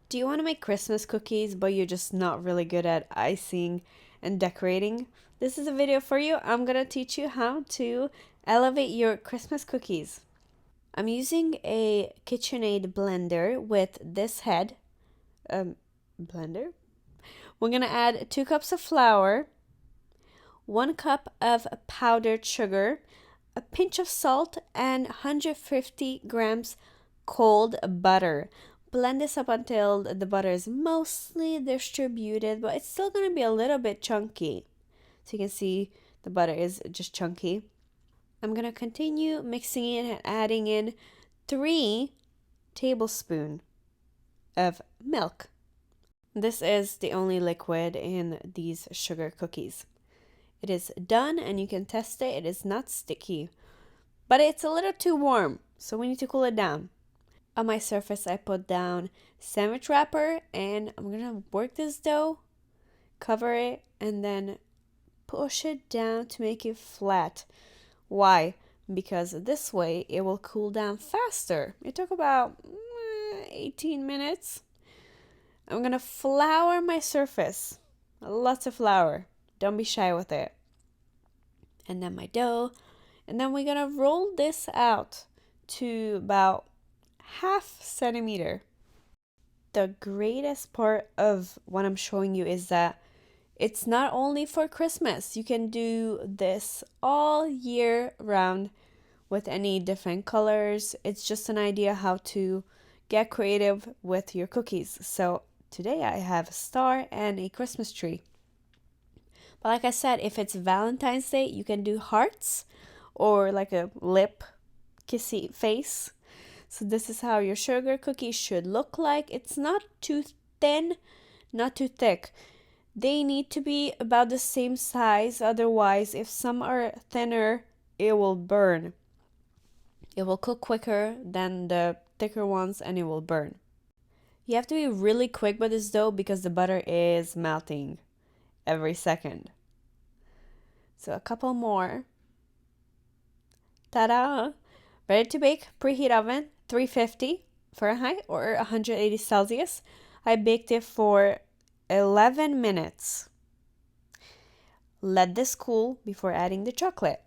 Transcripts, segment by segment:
Do you want to make Christmas cookies, but you're just not really good at icing and decorating? This is a video for you. I'm going to teach you how to elevate your Christmas cookies. I'm using a KitchenAid blender with this head. Blender. We're going to add 2 cups of flour, 1 cup of powdered sugar, a pinch of salt, and 150 grams cold butter. Blend this up until the butter is mostly distributed, but it's still going to be a little bit chunky. So you can see the butter is just chunky. I'm going to continue mixing it and adding in 3 tablespoons of milk. This is the only liquid in these sugar cookies. It is done and you can test it. It is not sticky, but it's a little too warm, so we need to cool it down. On my surface, I put down sandwich wrapper and I'm gonna work this dough, cover it, and then push it down to make it flat. Why? Because this way it will cool down faster. It took about 18 minutes. I'm gonna flour my surface. Lots of flour. Don't be shy with it. And then my dough. And then we're gonna roll this out to about half centimeter. The greatest part of what I'm showing you is that it's not only for Christmas. You can do this all year round with any different colors. It's just an idea how to get creative with your cookies. So today I have a star and a Christmas tree. But like I said, if it's Valentine's Day, you can do hearts or like a lip kissy face. So this is how your sugar cookies should look like. It's not too thin, not too thick. They need to be about the same size. Otherwise, if some are thinner, it will burn. It will cook quicker than the thicker ones and it will burn. You have to be really quick with this dough because the butter is melting every second. So a couple more. Ta-da! Ready to bake. Preheat oven 350 Fahrenheit or 180 Celsius. I baked it for 11 minutes. Let this cool before adding the chocolate.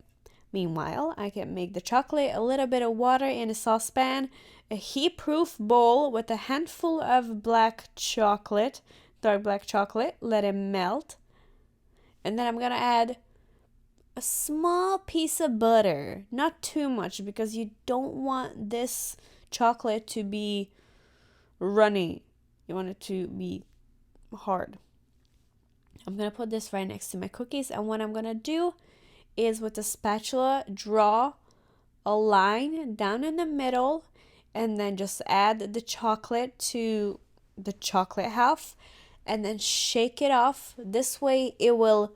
Meanwhile, I can make the chocolate, a little bit of water in a saucepan, a heat-proof bowl with a handful of black chocolate, dark black chocolate. Let it melt. And then I'm going to add a small piece of butter, not too much because you don't want this chocolate to be runny. You want it to be hard. I'm going to put this right next to my cookies, and what I'm going to do is with a spatula draw a line down in the middle and then just add the chocolate to the chocolate half and then shake it off. This way it will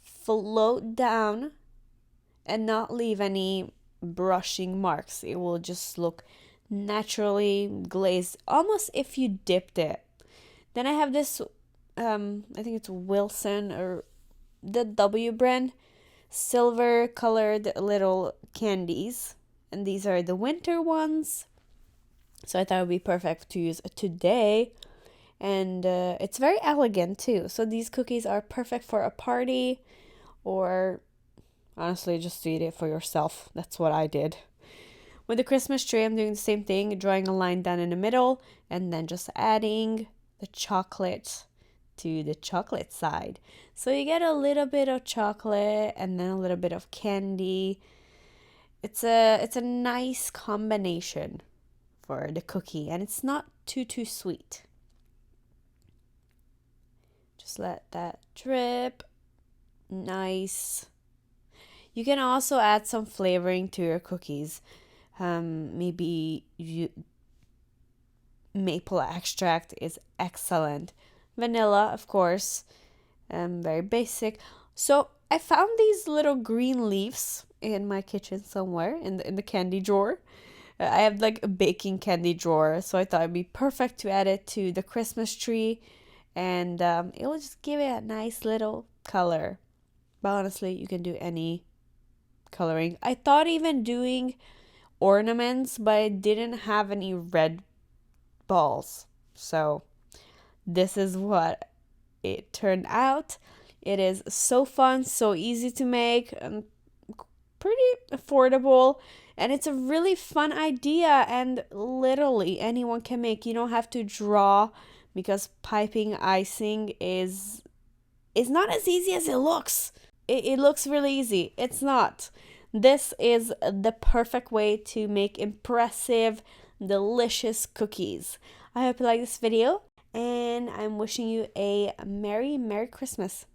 float down and not leave any brushing marks. It will just look naturally glazed, almost if you dipped it. Then I have this, I think it's Wilson or the W brand, silver colored little candies. And these are the winter ones. So I thought it would be perfect to use today. And it's very elegant too. So these cookies are perfect for a party or honestly just to eat it for yourself. That's what I did. With the Christmas tree, I'm doing the same thing, drawing a line down in the middle and then just adding the chocolate to the chocolate side. So you get a little bit of chocolate and then a little bit of candy. It's a nice combination for the cookie and it's not too sweet. Just let that drip. Nice. You can also add some flavoring to your cookies. Maybe maple extract is excellent. Vanilla, of course, very basic. So I found these little green leaves in my kitchen somewhere in the candy drawer. I have like a baking candy drawer, so I thought it'd be perfect to add it to the Christmas tree, and it will just give it a nice little color. But honestly, you can do any coloring. I thought even doing ornaments, but I didn't have any red balls. So this is what it turned out. It is so fun, so easy to make, and pretty affordable. And it's a really fun idea, and literally anyone can make. You don't have to draw, because piping icing is not as easy as it looks. It looks really easy. It's not. This is the perfect way to make impressive, delicious cookies. I hope you like this video, and I'm wishing you a Merry Christmas.